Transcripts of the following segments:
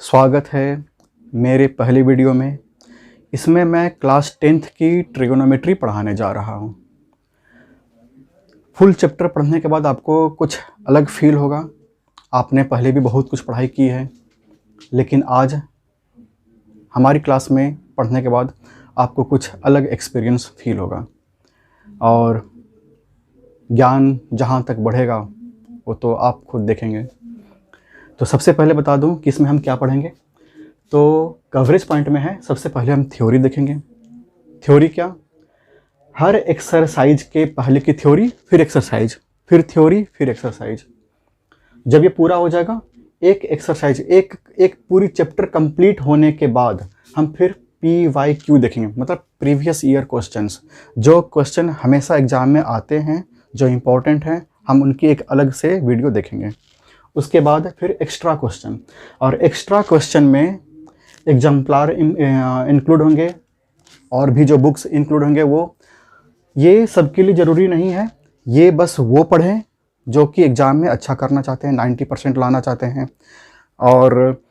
स्वागत है मेरे पहली वीडियो में। इसमें मैं क्लास 10th की ट्रिगोनोमेट्री पढ़ाने जा रहा हूँ। फुल चैप्टर पढ़ने के बाद आपको कुछ अलग फील होगा। आपने पहले भी बहुत कुछ पढ़ाई की है, लेकिन आज हमारी क्लास में पढ़ने के बाद आपको कुछ अलग एक्सपीरियंस फील होगा और ज्ञान जहाँ तक बढ़ेगा वो तो आप खुद देखेंगे। तो सबसे पहले बता दूं कि इसमें हम क्या पढ़ेंगे। तो कवरेज पॉइंट में है, सबसे पहले हम थ्योरी देखेंगे। थ्योरी क्या? हर एक्सरसाइज के पहले की थ्योरी, फिर एक्सरसाइज, फिर थ्योरी, फिर एक्सरसाइज। जब ये पूरा हो जाएगा, एक एक्सरसाइज, एक पूरी चैप्टर कंप्लीट होने के बाद हम फिर PYQ देखेंगे, मतलब प्रीवियस ईयर क्वेश्चंस। जो क्वेश्चन हमेशा एग्जाम में आते हैं, जो इम्पोर्टेंट हैं, हम उनकी एक अलग से वीडियो देखेंगे। उसके बाद फिर एक्स्ट्रा क्वेश्चन, और एक्स्ट्रा क्वेश्चन में एग्जाम्पलार इंक्लूड होंगे और भी जो बुक्स इंक्लूड होंगे वो, ये सबके लिए ज़रूरी नहीं है। ये बस वो पढ़ें जो कि एग्ज़ाम में अच्छा करना चाहते हैं, 90% लाना चाहते हैं और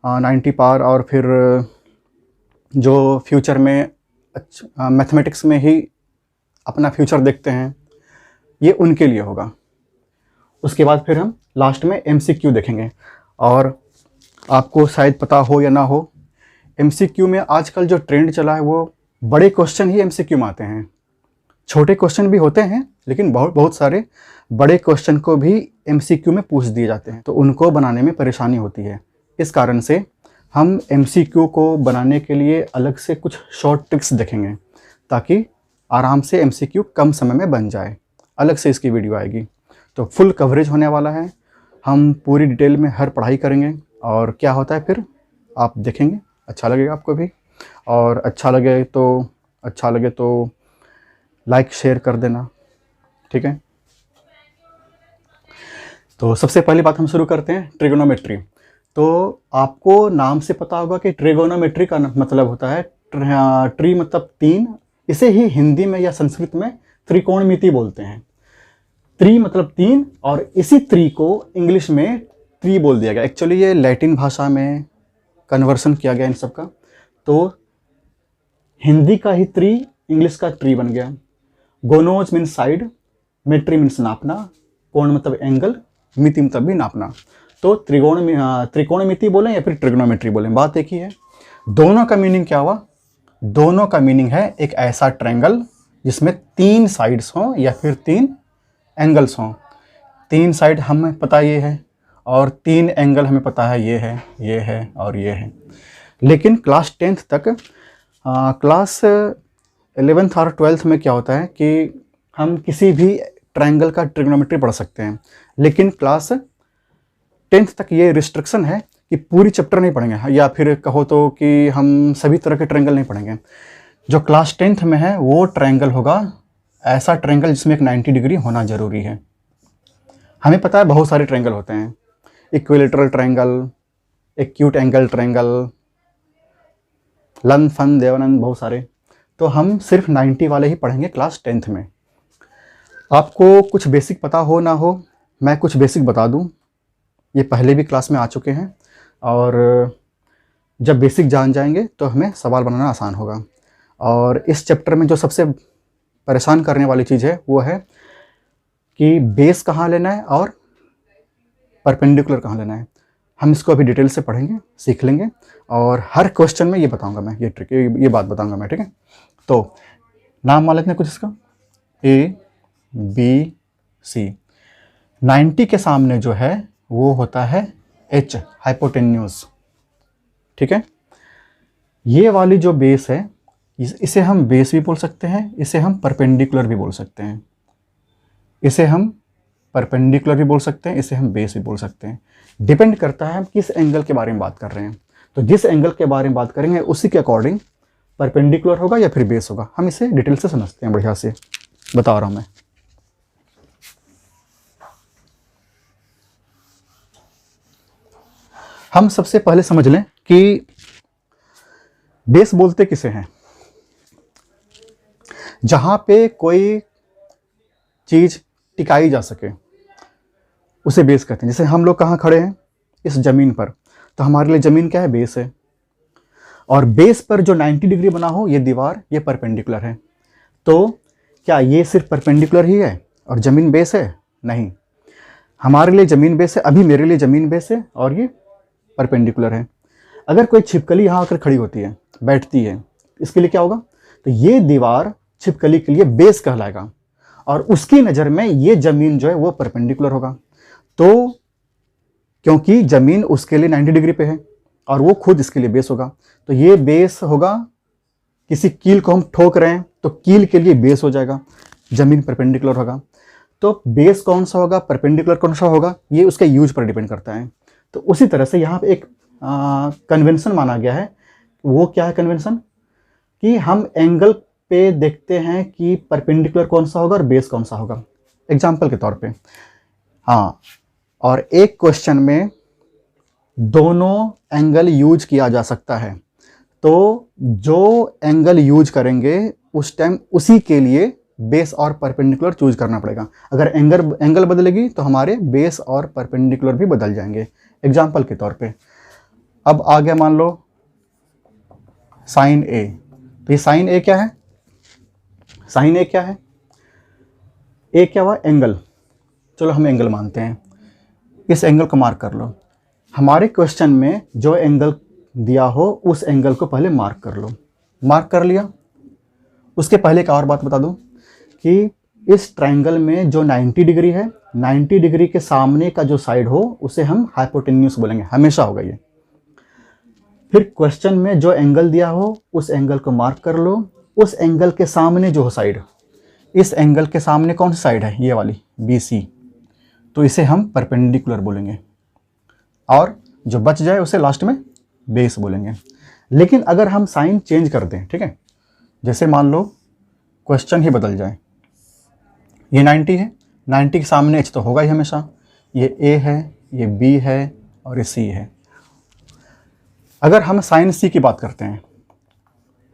90 पार, और फिर जो फ्यूचर में मैथमेटिक्स में ही अपना फ्यूचर देखते हैं, ये उनके लिए होगा। उसके बाद फिर हम लास्ट में MCQ देखेंगे। और आपको शायद पता हो या ना हो, MCQ में आजकल जो ट्रेंड चला है वो बड़े क्वेश्चन ही MCQ में आते हैं। छोटे क्वेश्चन भी होते हैं, लेकिन बहुत सारे बड़े क्वेश्चन को भी MCQ में पूछ दिए जाते हैं, तो उनको बनाने में परेशानी होती है। इस कारण से हम MCQ को बनाने के लिए अलग से कुछ शॉर्ट ट्रिक्स देखेंगे, ताकि आराम से MCQ कम समय में बन जाए। अलग से इसकी वीडियो आएगी। तो फुल कवरेज होने वाला है, हम पूरी डिटेल में हर पढ़ाई करेंगे और क्या होता है फिर आप देखेंगे। अच्छा लगेगा आपको भी, और अच्छा लगे तो लाइक शेयर कर देना, ठीक है। तो सबसे पहली बात हम शुरू करते हैं, ट्रिगोनोमेट्री। तो आपको नाम से पता होगा कि ट्रिगोनोमेट्री का मतलब होता है ट्री मतलब तीन। इसे ही हिंदी में या संस्कृत में त्रिकोणमिति बोलते हैं। त्रि मतलब तीन, और इसी त्रि को इंग्लिश में ट्री बोल दिया गया। एक्चुअली ये लैटिन भाषा में कन्वर्सन किया गया इन सब का, तो हिंदी का ही त्रि इंग्लिश का ट्री बन गया। गोनोज मीन्स साइड, मेट्री मीन्स नापना, कोण मतलब एंगल, मिति मतलब भी नापना। तो त्रिकोणमिति बोलें या फिर ट्रिग्नोमेट्री बोलें, बात एक ही है। दोनों का मीनिंग क्या हुआ? दोनों का मीनिंग है एक ऐसा ट्रायंगल जिसमें तीन साइड्स हों या फिर तीन एंगल्स हों। तीन साइड हमें पता ये है और तीन एंगल हमें पता है, ये है, ये है और ये है। लेकिन क्लास 10th तक, क्लास 11th और 12th में क्या होता है कि हम किसी भी ट्रायंगल का ट्रिग्नोमेट्री पढ़ सकते हैं, लेकिन क्लास 10th तक ये रिस्ट्रिक्शन है कि पूरी चैप्टर नहीं पढ़ेंगे, या फिर कहो तो कि हम सभी तरह के ट्रायंगल नहीं पढ़ेंगे। जो क्लास 10th में है वो ट्रायंगल होगा ऐसा ट्रायंगल जिसमें एक 90 डिग्री होना ज़रूरी है। हमें पता है बहुत सारे ट्रायंगल होते हैं, equilateral triangle, acute angle triangle, लन फन देवानंद, बहुत सारे। तो हम सिर्फ 90 वाले ही पढ़ेंगे क्लास 10th में। आपको कुछ बेसिक पता हो ना हो, मैं कुछ बेसिक बता दूं। ये पहले भी क्लास में आ चुके हैं, और जब बेसिक जान जाएंगे तो हमें सवाल बनाना आसान होगा। और इस चैप्टर में जो सबसे परेशान करने वाली चीज़ है वो है कि बेस कहाँ लेना है और परपेंडिकुलर कहाँ लेना है। हम इसको अभी डिटेल से पढ़ेंगे, सीख लेंगे, और हर क्वेश्चन में ये बताऊंगा मैं, ये ट्रिक, ये बात बताऊंगा मैं, ठीक है। तो नाम मान लेते हैं कुछ इसका, ABC। 90 के सामने जो है वो होता है H, हाइपोटेन्यूज, ठीक है। ये वाली जो बेस है, इसे हम बेस भी बोल सकते हैं, इसे हम परपेंडिकुलर भी बोल सकते हैं, इसे हम परपेंडिकुलर भी बोल सकते हैं, इसे हम बेस भी बोल सकते हैं। डिपेंड करता है हम किस एंगल के बारे में बात कर रहे हैं। तो जिस एंगल के बारे में बात करेंगे उसी के अकॉर्डिंग परपेंडिकुलर होगा या फिर बेस होगा। हम इसे डिटेल से समझते हैं, बढ़िया से बता रहा हूं मैं। हम सबसे पहले समझ लें कि बेस बोलते किसे हैं। जहां पे कोई चीज टिकाई जा सके उसे बेस कहते हैं। जैसे हम लोग कहाँ खड़े हैं, इस ज़मीन पर, तो हमारे लिए ज़मीन क्या है, बेस है। और बेस पर जो 90 डिग्री बना हो ये दीवार, ये परपेंडिकुलर है। तो क्या ये सिर्फ परपेंडिकुलर ही है और ज़मीन बेस है? नहीं, हमारे लिए ज़मीन बेस है, अभी मेरे लिए ज़मीन बेस है और ये परपेंडिकुलर है। अगर कोई छिपकली यहाँ आकर खड़ी होती है, बैठती है, इसके लिए क्या होगा? तो ये दीवार छिपकली के लिए बेस कहलाएगा और उसकी नज़र में ये ज़मीन जो है वो परपेंडिकुलर होगा। तो क्योंकि ज़मीन उसके लिए 90 डिग्री पे है और वो खुद इसके लिए बेस होगा, तो ये बेस होगा। किसी कील को हम ठोक रहे हैं तो कील के लिए बेस हो जाएगा, ज़मीन परपेंडिकुलर होगा। तो बेस कौन सा होगा, परपेंडिकुलर कौन सा होगा, ये उसके यूज पर डिपेंड करता है। तो उसी तरह से यहाँ पे एक कन्वेंशन माना गया है। वो क्या है कन्वेंशन? कि हम एंगल पे देखते हैं कि परपेंडिकुलर कौन सा होगा और बेस कौन सा होगा। एग्जाम्पल के तौर पे, हाँ, और एक क्वेश्चन में दोनों एंगल यूज किया जा सकता है, तो जो एंगल यूज करेंगे उस टाइम उसी के लिए बेस और परपेंडिकुलर चूज करना पड़ेगा। अगर एंगल बदलेगी तो हमारे बेस और परपेंडिकुलर भी बदल जाएंगे। एग्जाम्पल के तौर पे, अब आ गया मान लो साइन ए। तो ये साइन ए क्या है? साइन ए क्या है? ए क्या हुआ? एंगल। चलो हम एंगल मानते हैं, इस एंगल को मार्क कर लो। हमारे क्वेश्चन में जो एंगल दिया हो उस एंगल को पहले मार्क कर लो। मार्क कर लिया। उसके पहले एक और बात बता दूं कि इस ट्रायंगल में जो 90 डिग्री है, 90 डिग्री के सामने का जो साइड हो उसे हम हाइपोटेन्यूस बोलेंगे, हमेशा होगा ये। फिर क्वेश्चन में जो एंगल दिया हो उस एंगल को मार्क कर लो। उस एंगल के सामने जो हो साइड, इस एंगल के सामने कौन सी साइड है? ये वाली BC, तो इसे हम परपेंडिकुलर बोलेंगे और जो बच जाए उसे लास्ट में बेस बोलेंगे। लेकिन अगर हम साइन चेंज कर दें, ठीक है, जैसे मान लो क्वेश्चन ही बदल जाए, ये 90 है, 90 के सामने H तो होगा ही हमेशा, ये A है, ये B है और ये C है। अगर हम साइन C की बात करते हैं,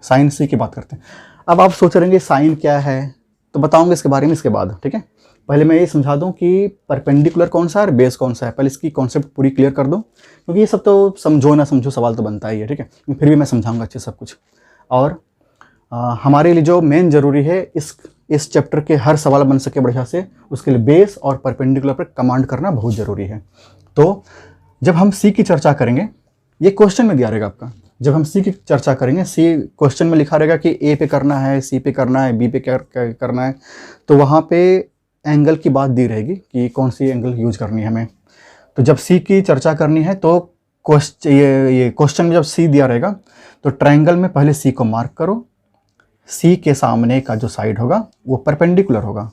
साइन C की बात करते हैं, अब आप सोच रहे हैं साइन क्या है, तो बताऊंगा इसके बारे में इसके बाद, ठीक है। पहले मैं ये समझा दूं कि परपेंडिकुलर कौन सा है और बेस कौन सा है, पहले इसकी कॉन्सेप्ट पूरी क्लियर कर दूं, क्योंकि ये सब तो समझो ना समझो सवाल तो बनता ही है, ठीक है। फिर भी मैं समझाऊंगा अच्छे सब कुछ। और हमारे लिए जो मेन ज़रूरी है इस चैप्टर के हर सवाल बन सके बढ़िया से, उसके लिए बेस और परपेंडिकुलर पर कमांड करना बहुत ज़रूरी है। तो जब हम C की चर्चा करेंगे, ये क्वेश्चन में दिया रहेगा आपका, जब हम C की चर्चा करेंगे, C क्वेश्चन में लिखा रहेगा कि A पे करना है, C पे करना है, B पे करना है, तो वहाँ पे एंगल की बात दी रहेगी कि कौन सी एंगल यूज करनी है हमें। तो जब C की चर्चा करनी है तो ये क्वेश्चन में जब C दिया रहेगा तो ट्रायंगल में पहले C को मार्क करो, C के सामने का जो साइड होगा वो परपेंडिकुलर होगा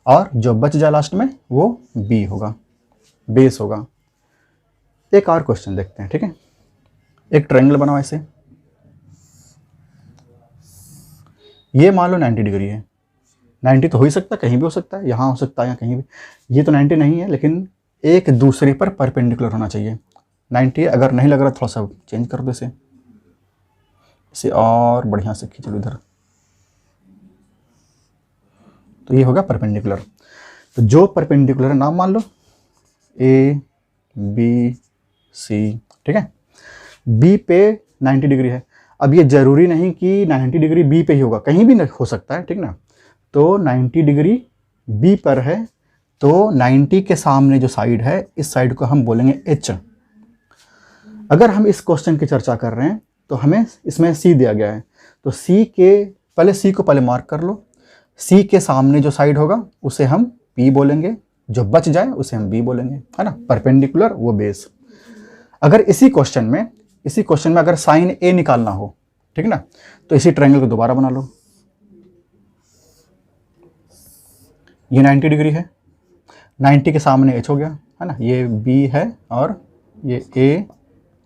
और जो बच जाए लास्ट में वो B होगा, बेस होगा। एक और क्वेश्चन देखते हैं, ठीक है। एक ट्रायंगल बनाओ ऐसे, ये मान लो 90 डिग्री है। 90 तो हो ही सकता है, कहीं भी हो सकता है, यहाँ हो सकता है या कहीं भी। ये तो 90 नहीं है, लेकिन एक दूसरे पर परपेंडिकुलर होना चाहिए। 90 अगर नहीं लग रहा थोड़ा सा चेंज कर दो इसे और बढ़िया से खींच लो इधर, तो ये होगा परपेंडिकुलर। तो जो परपेंडिकुलर नाम मान लो A B C, ठीक है। B पे 90 डिग्री है। अब ये जरूरी नहीं कि 90 डिग्री B पे ही होगा, कहीं भी हो सकता है, ठीक ना। तो 90 डिग्री B पर है, तो 90 के सामने जो साइड है इस साइड को हम बोलेंगे H। अगर हम इस क्वेश्चन की चर्चा कर रहे हैं तो हमें इसमें C दिया गया है, तो C को पहले मार्क कर लो। C के सामने जो साइड होगा उसे हम P बोलेंगे, जो बच जाए उसे हम B बोलेंगे, है ना। परपेंडिकुलर वो बेस। अगर इसी क्वेश्चन में अगर साइन A निकालना हो, ठीक ना, तो इसी ट्रायंगल को दोबारा बना लो। ये 90 डिग्री है, 90 के सामने H हो गया, है ना। ये B है और ये A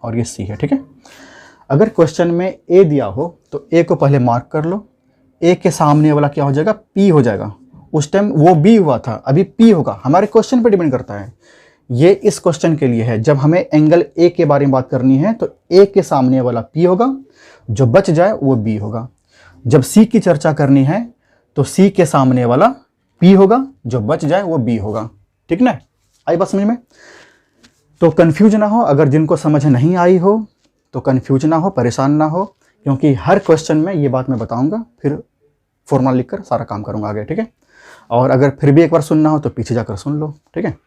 और ये C है, ठीक है। अगर क्वेश्चन में A दिया हो तो A को पहले मार्क कर लो। A के सामने वाला क्या हो जाएगा? P हो जाएगा। उस टाइम वो B हुआ था, अभी P होगा। हमारे क्वेश्चन पे डिपेंड करता है। ये इस क्वेश्चन के लिए है, जब हमें एंगल A के बारे में बात करनी है तो A के सामने वाला P होगा, जो बच जाए वो B होगा। जब C की चर्चा करनी है तो C के सामने वाला P होगा, जो बच जाए वो B होगा, ठीक ना। आई बात समझ में? तो कन्फ्यूज ना हो, अगर जिनको समझ नहीं आई हो तो कन्फ्यूज ना हो, परेशान ना हो, क्योंकि हर क्वेश्चन में ये बात मैं बताऊंगा, फिर फॉर्मूला लिखकर सारा काम करूंगा आगे, ठीक है। और अगर फिर भी एक बार सुनना हो तो पीछे जाकर सुन लो, ठीक है।